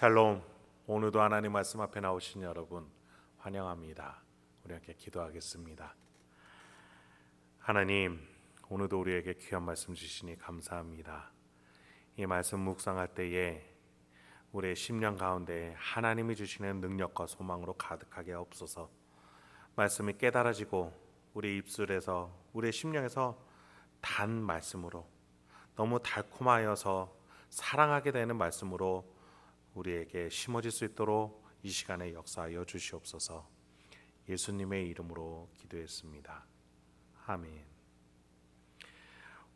샬롬. 오늘도 하나님 말씀 앞에 나오신 여러분 환영합니다. 우리 함께 기도하겠습니다. 하나님, 오늘도 우리에게 귀한 말씀 주시니 감사합니다. 이 말씀 묵상할 때에 우리의 심령 가운데 하나님이 주시는 능력과 소망으로 가득하게 하옵소서. 말씀이 깨달아지고 우리 입술에서, 우리의 심령에서 단 말씀으로, 너무 달콤하여서 사랑하게 되는 말씀으로 우리에게 심어질 수 있도록 이 시간에 역사하여 주시옵소서. 예수님의 이름으로 기도했습니다. 아멘.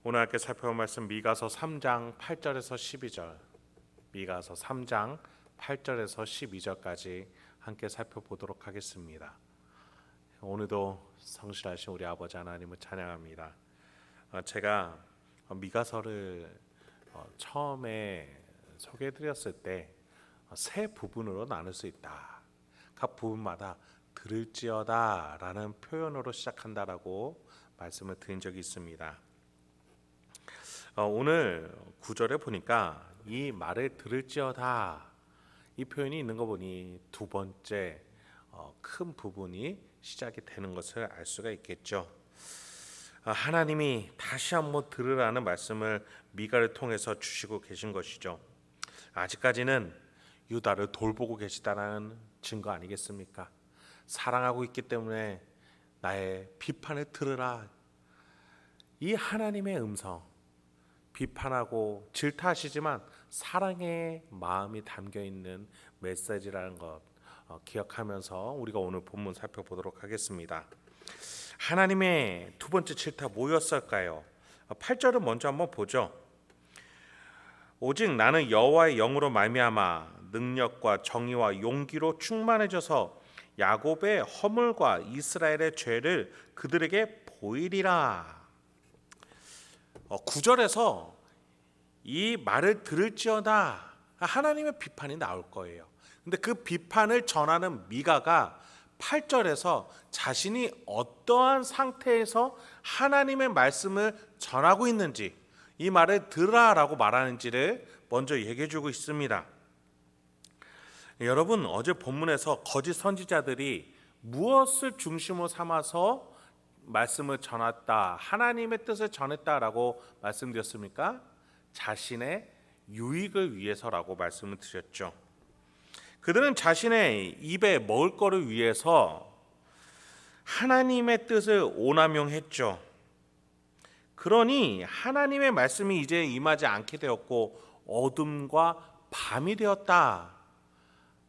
오늘 함께 살펴볼 말씀 미가서 3장 8절에서 12절, 미가서 3장 8절에서 12절까지 함께 살펴보도록 하겠습니다. 오늘도 성실하신 우리 아버지 하나님을 찬양합니다. 제가 미가서를 처음에 소개해드렸을 때 세 부분으로 나눌 수 있다. 각 부분마다 들을지어다 라는 표현으로 시작한다라고 말씀을 드린 적이 있습니다. 오늘 9절에 보니까 이 말을 들을지어다, 이 표현이 있는 거 보니 두 번째 큰 부분이 시작이 되는 것을 알 수가 있겠죠. 하나님이 다시 한번 들으라는 말씀을 미가를 통해서 주시고 계신 것이죠. 아직까지는 유다를 돌보고 계시다는 증거 아니겠습니까? 사랑하고 있기 때문에 나의 비판을 들으라. 이 하나님의 음성, 비판하고 질타하시지만 사랑의 마음이 담겨있는 메시지라는 것 기억하면서 우리가 오늘 본문 살펴보도록 하겠습니다. 하나님의 두 번째 질타 뭐였을까요? 8절을 먼저 한번 보죠. 오직 나는 여호와의 영으로 말미암아 능력과 정의와 용기로 충만해져서 야곱의 허물과 이스라엘의 죄를 그들에게 보이리라. 9절에서 이 말을 들을지어다, 하나님의 비판이 나올 거예요. 근데 그 비판을 전하는 미가가 8절에서 자신이 어떠한 상태에서 하나님의 말씀을 전하고 있는지, 이 말을 들으라라고 말하는지를 먼저 얘기해 주고 있습니다. 여러분, 어제 본문에서 거짓 선지자들이 무엇을 중심으로 삼아서 말씀을 전했다, 하나님의 뜻을 전했다라고 말씀드렸습니까? 자신의 유익을 위해서라고 말씀을 드렸죠. 그들은 자신의 입에 먹을 거를 위해서 하나님의 뜻을 오남용했죠. 그러니 하나님의 말씀이 이제 임하지 않게 되었고 어둠과 밤이 되었다.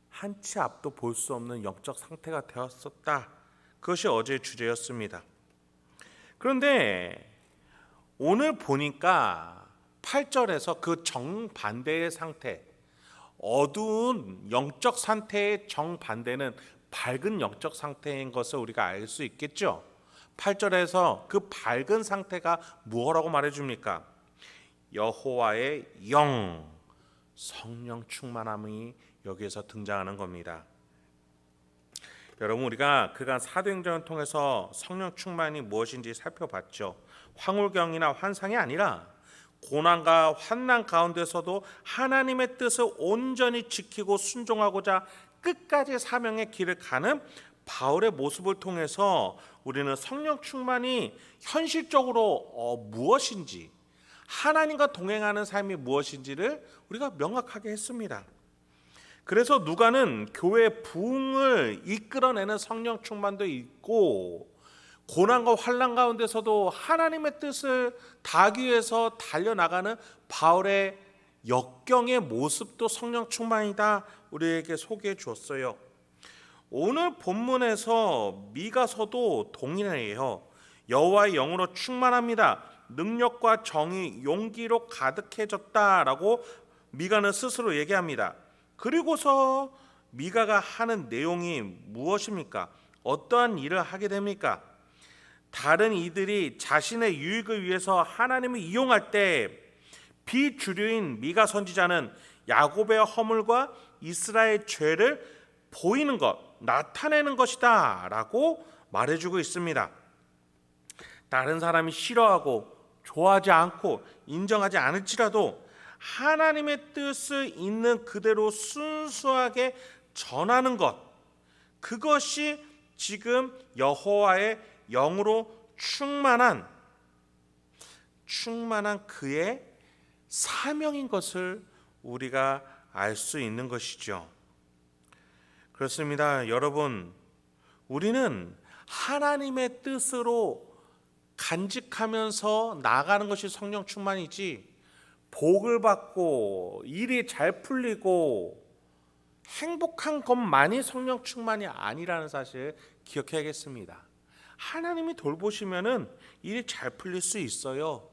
한치 앞도 볼 수 없는 영적 상태가 되었었다. 그것이 어제의 주제였습니다. 그런데 오늘 보니까 8절에서 그 정반대의 상태, 어두운 영적 상태의 정반대는 밝은 영적 상태인 것을 우리가 알 수 있겠죠. 8절에서 그 밝은 상태가 무엇이라고 말해줍니까? 여호와의 영, 성령 충만함이 여기에서 등장하는 겁니다. 여러분, 우리가 그간 사도행전을 통해서 성령 충만이 무엇인지 살펴봤죠. 황홀경이나 환상이 아니라 고난과 환난 가운데서도 하나님의 뜻을 온전히 지키고 순종하고자 끝까지 사명의 길을 가는 바울의 모습을 통해서 우리는 성령 충만이 현실적으로 무엇인지, 하나님과 동행하는 삶이 무엇인지를 우리가 명확하게 했습니다. 그래서 누가는 교회의 부흥을 이끌어내는 성령 충만도 있고, 고난과 환난 가운데서도 하나님의 뜻을 다하기 위해서 달려나가는 바울의 역경의 모습도 성령 충만이다 우리에게 소개해 주었어요. 오늘 본문에서 미가서도 동일해요. 여호와의 영으로 충만합니다. 능력과 정의, 용기로 가득해졌다라고 미가는 스스로 얘기합니다. 그리고서 미가가 하는 내용이 무엇입니까? 어떠한 일을 하게 됩니까? 다른 이들이 자신의 유익을 위해서 하나님을 이용할 때 비주류인 미가 선지자는 야곱의 허물과 이스라엘의 죄를 보이는 것, 나타내는 것이다 라고 말해주고 있습니다. 다른 사람이 싫어하고 좋아하지 않고 인정하지 않을지라도 하나님의 뜻을 있는 그대로 순수하게 전하는 것, 그것이 지금 여호와의 영으로 충만한 그의 사명인 것을 우리가 알 수 있는 것이죠. 그렇습니다. 여러분, 우리는 하나님의 뜻으로 간직하면서 나아가는 것이 성령 충만이지, 복을 받고 일이 잘 풀리고 행복한 것만이 성령 충만이 아니라는 사실 기억해야겠습니다. 하나님이 돌보시면은 일이 잘 풀릴 수 있어요.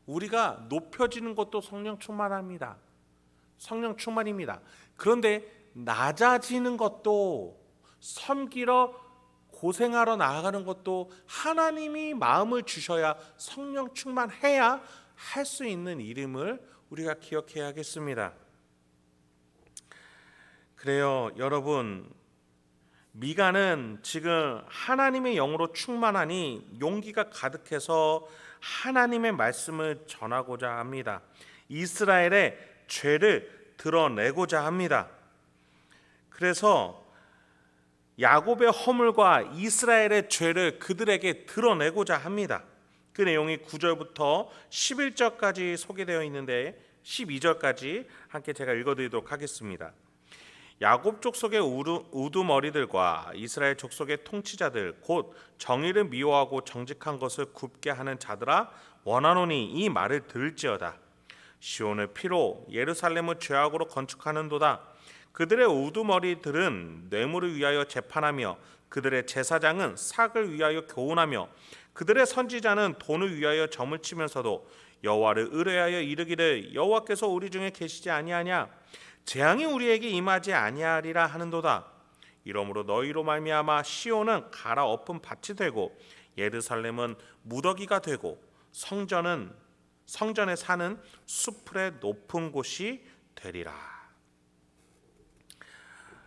우리가 높여지는 것도 성령 충만합니다. 성령 충만입니다. 그런데 낮아지는 것도, 섬기러 고생하러 나아가는 것도 하나님이 마음을 주셔야, 성령 충만해야 할 수 있는 일임을 우리가 기억해야겠습니다. 그래요, 여러분, 미가는 지금 하나님의 영으로 충만하니 용기가 가득해서 하나님의 말씀을 전하고자 합니다. 이스라엘의 죄를 드러내고자 합니다. 그래서 야곱의 허물과 이스라엘의 죄를 그들에게 드러내고자 합니다. 그 내용이 9절부터 11절까지 소개되어 있는데 12절까지 함께 제가 읽어드리도록 하겠습니다. 야곱 족속의 우두머리들과 이스라엘 족속의 통치자들, 곧 정의를 미워하고 정직한 것을 굽게 하는 자들아, 원하노니 이 말을 들을지어다. 시온을 피로 예루살렘을 죄악으로 건축하는도다. 그들의 우두머리들은 뇌물을 위하여 재판하며, 그들의 제사장은 삭을 위하여 교훈하며, 그들의 선지자는 돈을 위하여 점을 치면서도 여호와를 의뢰하여 이르기를, 여호와께서 우리 중에 계시지 아니하냐? 재앙이 우리에게 임하지 아니하리라 하는도다. 이러므로 너희로 말미암아 시온은 갈아엎은 밭이 되고 예루살렘은 무더기가 되고 성전에 사는 수풀의 높은 곳이 되리라.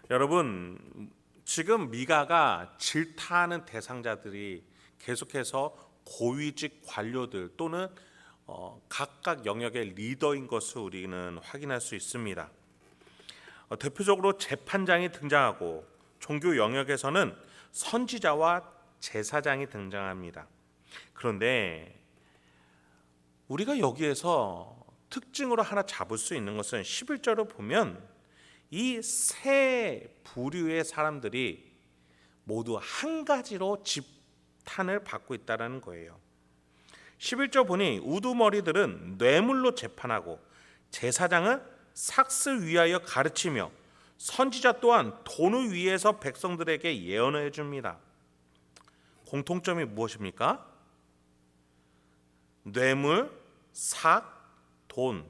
여러분, 지금 미가가 질타하는 대상자들이 계속해서 고위직 관료들 또는 각각 영역의 리더인 것을 우리는 확인할 수 있습니다. 대표적으로 재판장이 등장하고, 종교 영역에서는 선지자와 제사장이 등장합니다. 그런데 우리가 여기에서 특징으로 하나 잡을 수 있는 것은 11절을 보면 이 세 부류의 사람들이 모두 한 가지로 집탄을 받고 있다는 거예요. 11절 보니 우두머리들은 뇌물로 재판하고, 제사장은 삭슬 위하여 가르치며, 선지자 또한 돈을 위해서 백성들에게 예언을 해줍니다. 공통점이 무엇입니까? 뇌물, 삭, 돈.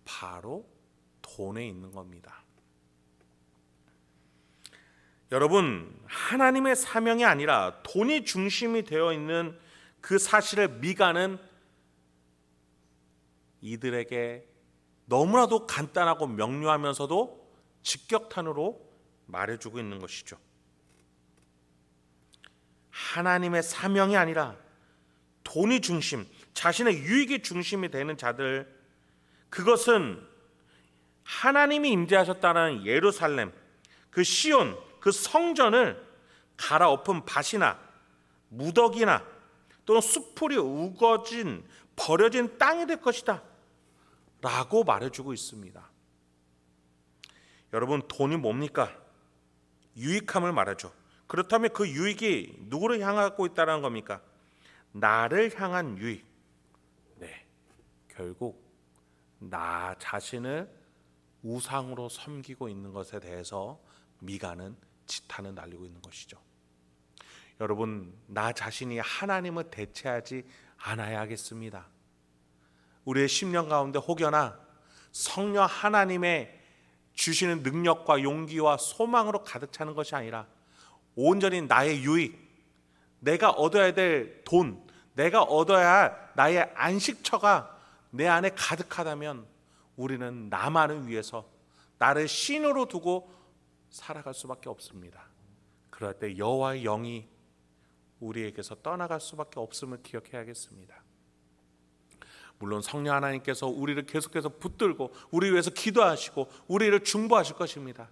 바로 돈에 있는 겁니다. 여러분, 하나님의 사명이 아니라 돈이 중심이 되어 있는 그 사실을 미가는 이들에게 너무나도 간단하고 명료하면서도 직격탄으로 말해주고 있는 것이죠. 하나님의 사명이 아니라 돈이 중심, 자신의 유익이 중심이 되는 자들, 그것은 하나님이 임재하셨다는 예루살렘, 그 시온, 그 성전을 갈아엎은 밭이나 무더기나 또는 수풀이 우거진 버려진 땅이 될 것이다 라고 말해주고 있습니다. 여러분, 돈이 뭡니까? 유익함을 말하죠. 그렇다면 그 유익이 누구를 향하고 있다는 겁니까? 나를 향한 유익. 네, 결국 나 자신을 우상으로 섬기고 있는 것에 대해서 미가는 지탄을 날리고 있는 것이죠. 여러분, 나 자신이 하나님을 대체하지 않아야 하겠습니다. 우리의 심령 가운데 혹여나 성령 하나님의 주시는 능력과 용기와 소망으로 가득 차는 것이 아니라 온전히 나의 유익, 내가 얻어야 될 돈, 내가 얻어야 할 나의 안식처가 내 안에 가득하다면 우리는 나만을 위해서 나를 신으로 두고 살아갈 수밖에 없습니다. 그럴 때 여호와의 영이 우리에게서 떠나갈 수밖에 없음을 기억해야겠습니다. 물론 성령 하나님께서 우리를 계속해서 붙들고 우리 위해서 기도하시고 우리를 중보하실 것입니다.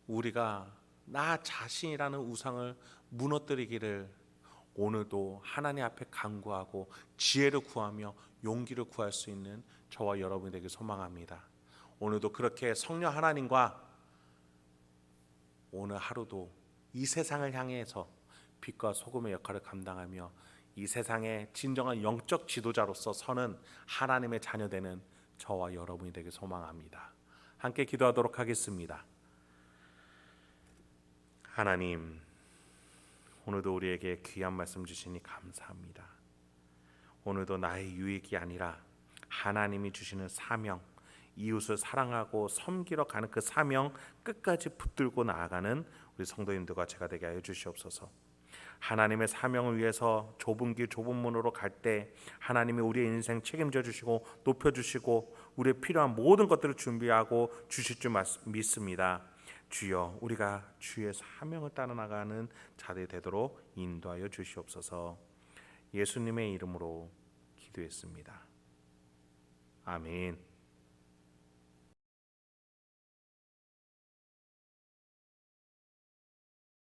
우리가 나 자신이라는 우상을 무너뜨리기를 오늘도 하나님 앞에 간구하고 지혜를 구하며 용기를 구할 수 있는 저와 여러분이 되길 소망합니다. 오늘도 그렇게 성령 하나님과 오늘 하루도 이 세상을 향해서 빛과 소금의 역할을 감당하며 이 세상의 진정한 영적 지도자로서 서는 하나님의 자녀되는 저와 여러분이 되길 소망합니다. 함께 기도하도록 하겠습니다. 하나님, 오늘도 우리에게 귀한 말씀 주시니 감사합니다. 오늘도 나의 유익이 아니라 하나님이 주시는 사명, 이웃을 사랑하고 섬기러 가는 그 사명 끝까지 붙들고 나아가는 우리 성도님들과 제가 되게 하여 주시옵소서. 하나님의 사명을 위해서 좁은 길 좁은 문으로 갈 때 하나님이 우리의 인생 책임져 주시고 높여주시고 우리의 필요한 모든 것들을 준비하고 주실 줄 믿습니다. 주여, 우리가 주의 사명을 따라 나가는 자들이 되도록 인도하여 주시옵소서. 예수님의 이름으로 기도했습니다. 아멘.